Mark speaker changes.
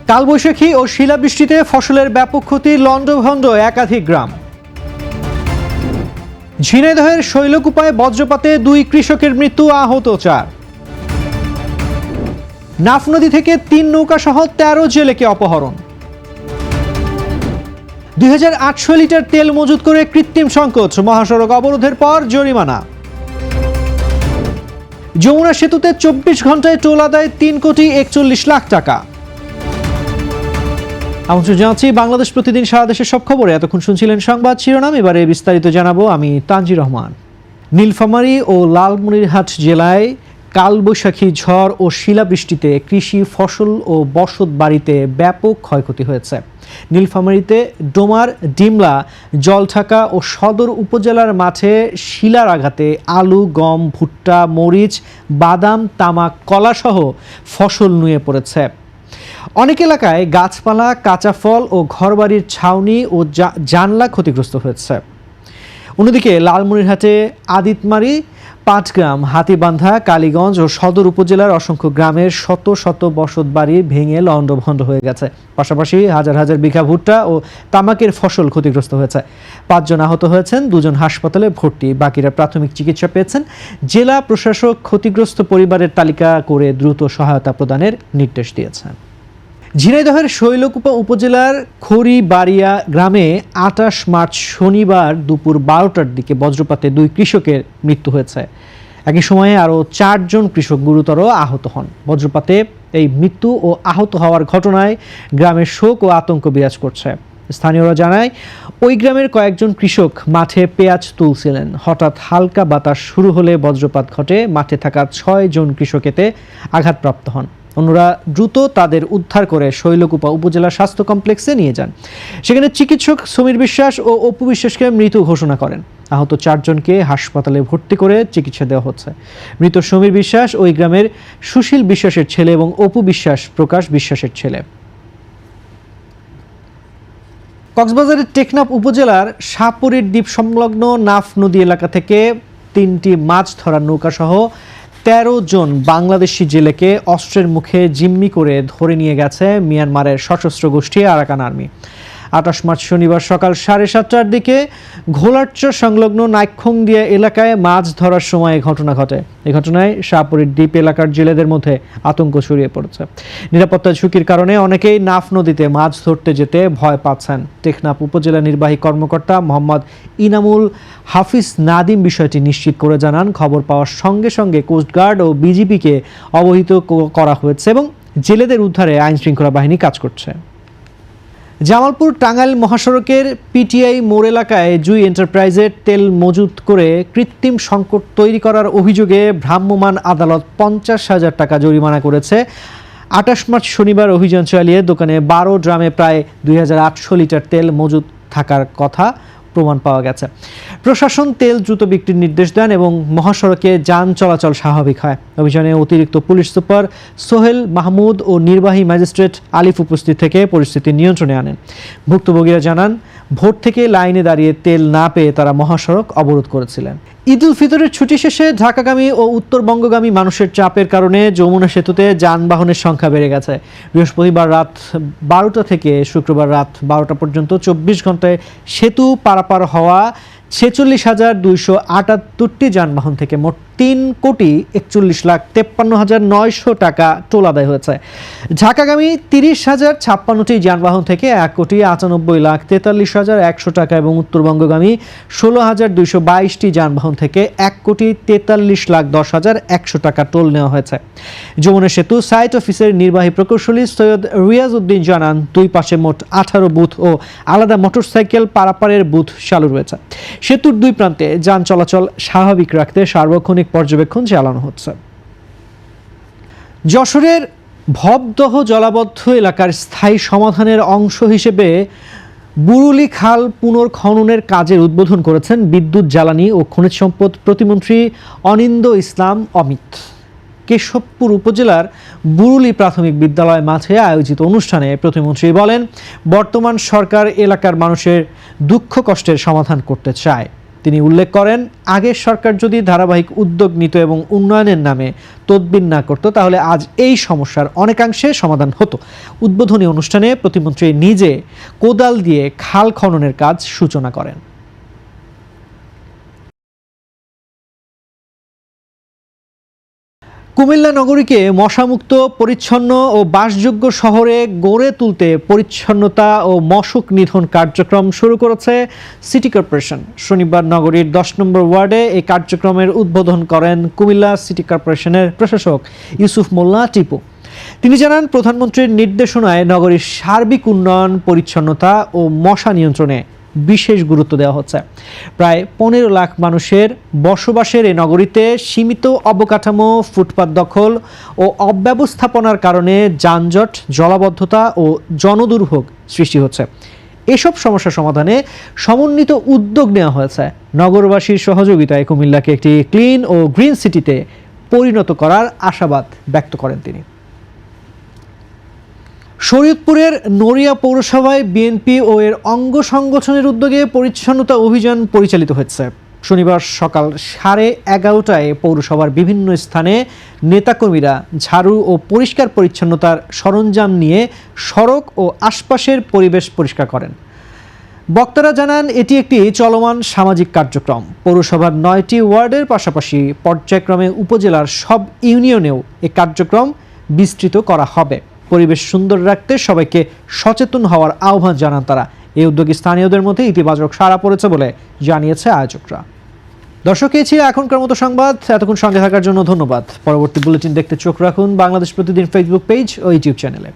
Speaker 1: কালবৈশাখী ও শিলাবৃষ্টিতে ফসলের ব্যাপক ক্ষতি, লণ্ডভণ্ড একাধিক গ্রাম। ঝিনাইদহের শৈলকুপায় বজ্রপাতে 2 কৃষকের মৃত্যু, আহত 4। নাফ নদী থেকে 3 নৌকা সহ 13 জেলেকে অপহরণ। 2800 লিটার তেল মজুত করে কৃত্রিম সংকট, মহাসড়ক অবরোধের পর জরিমানা। যমুনা সেতুতে 24 ঘন্টায় টোল আদায় 3,41,00,000 টাকা। আমন্ত্রণ জানাচ্ছি বাংলাদেশ প্রতিদিন সারা দেশের সব খবরে। এতক্ষণ শুনছিলেন সংবাদ শিরোনাম, এবারে বিস্তারিত জানাবো আমি তানজির রহমান। নীলফামারী ও লালমনিরহাট জেলায় কালবৈশাখী ঝড় ও শিলাবৃষ্টিতে কৃষি ফসল ও বসত বাড়িতে ব্যাপক ক্ষয়ক্ষতি হয়েছে। নীলফামারীতে ডোমার, ডিমলা, জলঢাকা ও সদর উপজেলার মাঠে শিলার আঘাতে আলু, গম, ভুট্টা, মরিচ, বাদাম, তামাক, কলাসহ ফসল নুয়ে পড়েছে। অনেক এলাকায় গাছপালা, কাঁচা ফল ও ঘরবাড়ির ছাউনি ও জানলা ক্ষতিগ্রস্ত হয়েছে। অন্যদিকে লালমনিরহাটে আদিতমারি, পাটগ্রাম, হাতিবান্ধা, কালীগঞ্জ ও সদর উপজেলার অসংখ্য গ্রামের শত শত বসত বাড়ি ভেঙে লণ্ডভণ্ড হয়ে গেছে। পাশাপাশি হাজার হাজার বিঘা ভুট্টা ও তামাকের ফসল ক্ষতিগ্রস্ত হয়েছে। 5 জন আহত হয়েছেন, 2 জন হাসপাতালে ভর্তি, বাকিরা প্রাথমিক চিকিৎসা পেয়েছেন। জেলা প্রশাসক ক্ষতিগ্রস্ত পরিবারের তালিকা করে দ্রুত সহায়তা প্রদানের নির্দেশ দিয়েছেন। ঝিনাইদহের শৈলকুপা উপজেলার খড়িবাড়িয়া গ্রামে 28 মার্চ শনিবার দুপুর 12টার দিকে বজ্রপাতে 2 কৃষকের মৃত্যু হয়েছে। একই সময়ে আরও 4 জন কৃষক গুরুতর আহত হন। বজ্রপাতে এই মৃত্যু ও আহত হওয়ার ঘটনায় গ্রামের শোক ও আতঙ্ক বিরাজ করছে। স্থানীয়রা জানায়, ওই গ্রামের কয়েকজন কৃষক মাঠে পেঁয়াজ তুলছিলেন। হঠাৎ হালকা বাতাস শুরু হলে বজ্রপাত ঘটে। মাঠে থাকা 6 জন কৃষক এতে আঘাতপ্রাপ্ত হন। অন্যরা দ্রুত তাদের উদ্ধার করে শৈলকুপা উপজেলা স্বাস্থ্য কমপ্লেক্সে নিয়ে যান। সেখানে চিকিৎসক সমীর বিশ্বাস ও অপু বিশ্বাসকে মৃত ঘোষণা করেন। আহত 4 জনকে হাসপাতালে ভর্তি করে চিকিৎসা দেওয়া হচ্ছে। মৃত সমীর বিশ্বাস ওই গ্রামের সুশীল বিশ্বাসের ছেলে এবং অপু বিশ্বাস প্রকাশ বিশ্বাসের ছেলে। কক্সবাজারের টেকনাফ উপজেলার শাহপরীর দ্বীপ সংলগ্ন নাফ নদী এলাকা থেকে 3টি মাছ ধরার নৌকা সহ 13 জন বাংলাদেশি জেলেকে অস্ত্রের মুখে জিম্মি করে ধরে নিয়ে গেছে মিয়ানমারের সশস্ত্র গোষ্ঠী আরাকান আর্মি। 28 মার্চ শনিবার সকাল 7:30টার দিকে ঘোলারচর সংলগ্ন নাইক্ষংদিয়া এলাকায় মাছ ধরার সময় ঘটনা ঘটে। এই ঘটনায় শাহপরীর দ্বীপ এলাকার জেলেদের মধ্যে আতঙ্ক ছড়িয়ে পড়েছে। নিরাপত্তা ঝুঁকির কারণে অনেকেই নাফ নদীতে মাছ ধরতে যেতে ভয় পাচ্ছেন। টেকনাফ উপজেলা নির্বাহী কর্মকর্তা মোহাম্মদ ইনামুল হাফিজ নাদিম বিষয়টি নিশ্চিত করে জানান, খবর পাওয়ার সঙ্গে সঙ্গে কোস্টগার্ড ও বিজিবিকে অবহিত করা হয়েছে এবং জেলেদের উদ্ধারে আইনশৃঙ্খলা বাহিনী কাজ করছে। জামালপুর টাঙ্গাইল মহাসড়কের পিটিআই মোড় এলাকায় জুই এন্টারপ্রাইজের তেল মজুত করে কৃত্রিম সংকট তৈরি করার অভিযোগে ভ্রাম্যমাণ আদালত 50,000 টাকা জরিমানা করেছে। 28 মার্চ শনিবার অভিযান চালিয়ে দোকানে 12 ড্রামে প্রায় 2800 লিটার তেল মজুত থাকার কথা প্রমাণ পাওয়া গেছে। প্রশাসন তেল দ্রুত বিক্রির নির্দেশ দেন এবং মহাসড়কে যান চলাচল স্বাভাবিক হয়। অভিযানে অতিরিক্ত পুলিশ সুপার সোহেল মাহমুদ ও নির্বাহী ম্যাজিস্ট্রেট আলিফ উপস্থিত থেকে পরিস্থিতি নিয়ন্ত্রণে আনেন। ভুক্তভোগীরা জানান, ভোর থেকে লাইনে দাঁড়িয়ে তেল না পেয়ে তারা মহাসড়ক অবরোধ করেছিলেন। ঈদ উল ফিতরের ছুটি শেষে ঢাকাগামী ও উত্তরবঙ্গগামী মানুষের চাপের কারণে যমুনা সেতুতে যানবাহনের সংখ্যা বেড়ে গেছে। বৃহস্পতিবার রাত 12টা থেকে শুক্রবার রাত 12টা পর্যন্ত 24 ঘন্টায় সেতু পারাপার হওয়া 46,278টি যানবাহন থেকে মোট 3,41,53,900 টাকা টোল আদায় হয়েছে। ঢাকাগামী 30,056টি যানবাহন থেকে 1,95,43,100 টাকা এবং উত্তরবঙ্গগামী 16,222টি যানবাহন থেকে 1,43,10,100 টাকা টোল নেওয়া হয়েছে। যমুনা সেতু সাইট অফিসের নির্বাহী প্রকৌশলী সৈয়দ রিয়াজ উদ্দিন জানান, 2 পাশে মোট 18 বুথ ও আলাদা মোটরসাইকেল পারাপারের বুথ চালু রয়েছে। সেতুর 2 প্রান্তে যান চলাচল স্বাভাবিক রাখতে সার্বক্ষণিক পর্যবেক্ষণ চালানো হচ্ছে। যশোরের ভবদহ জলাবদ্ধ এলাকার স্থায়ী সমাধানের অংশ হিসেবে বুরুলি খাল পুনর্খননের কাজের উদ্বোধন করেছেন বিদ্যুৎ, জ্বালানি ও খনিজ সম্পদ প্রতিমন্ত্রী অনিন্দ্য ইসলাম অমিত। কেশবপুর উপজেলার বুরুলি প্রাথমিক বিদ্যালয় মাঠে আয়োজিত অনুষ্ঠানে প্রতিমন্ত্রী বলেন, বর্তমান সরকার এলাকার মানুষের দুঃখ কষ্টের সমাধান করতে চায়। তিনি উল্লেখ করেন, আগের সরকার যদি ধারাবাহিক উদ্যোগ নিত এবং উন্নয়নের নামে তদবির না করত তাহলে আজ এই সমস্যার অনেকাংশে সমাধান হতো। উদ্বোধনী অনুষ্ঠানে প্রতিমন্ত্রী নিজে কোদাল দিয়ে খাল খননের কাজ সূচনা করেন। কুমিল্লা নগরীকে মশামুক্ত, পরিচ্ছন্ন ও বাসযোগ্য শহরে গড়ে তুলতে পরিচ্ছন্নতা ও মশক নিধন কার্যক্রম শুরু করেছে সিটি কর্পোরেশন। শনিবার নগরীর 10 নম্বর ওয়ার্ডে এই কার্যক্রমের উদ্বোধন করেন কুমিল্লা সিটি কর্পোরেশনের প্রশাসক ইউসুফ মোল্লা টিপু। তিনি জানান, প্রধানমন্ত্রীর নির্দেশনায় নগরীর সার্বিক উন্নয়ন, পরিচ্ছন্নতা ও মশা নিয়ন্ত্রণে বিশেষ গুরুত্ব দেওয়া হচ্ছে। প্রায় 15 লাখ মানুষের বসবাসের এই নগরীতে সীমিত অবকাঠামো, ফুটপাত দখল ও অব্যবস্থাপনার কারণে যানজট, জলাবদ্ধতা ও জনদুর্ভোগ সৃষ্টি হচ্ছে। এসব সমস্যা সমাধানে সমন্বিত উদ্যোগ নেওয়া হয়েছে। নগরবাসীর সহযোগিতায় কুমিল্লাকে একটি ক্লিন ও গ্রিন সিটিতে পরিণত করার আশাবাদ ব্যক্ত করেন তিনি। শরীয়তপুরের নড়িয়া পৌরসভায় বিএনপি ও এর অঙ্গ সংগঠনের উদ্যোগে পরিচ্ছন্নতা অভিযান পরিচালিত হচ্ছে। শনিবার সকাল 11:30টায় পৌরসভার বিভিন্ন স্থানে নেতাকর্মীরা ঝাড়ু ও পরিষ্কার পরিচ্ছন্নতার সরঞ্জাম নিয়ে সড়ক ও আশপাশের পরিবেশ পরিষ্কার করেন। বক্তারা জানান, এটি একটি চলমান সামাজিক কার্যক্রম। পৌরসভার 9টি ওয়ার্ডের পাশাপাশি পর্যায়ক্রমে উপজেলার সব ইউনিয়নেও এই কার্যক্রম বিস্তৃত করা হবে। পরিবেশ সুন্দর রাখতে সবাইকে সচেতন হওয়ার আহ্বান জানান তারা। এই উদ্যোগে স্থানীয়দের মধ্যে ইতিবাচক সাড়া পড়েছে বলে জানিয়েছে আয়োজকরা। দর্শক, এই ছিল এখনকার মতো সংবাদ। এতক্ষণ সঙ্গে থাকার জন্য ধন্যবাদ। পরবর্তী বুলেটিন দেখতে চোখ রাখুন বাংলাদেশ প্রতিদিন ফেসবুক পেজ ও ইউটিউব চ্যানেলে।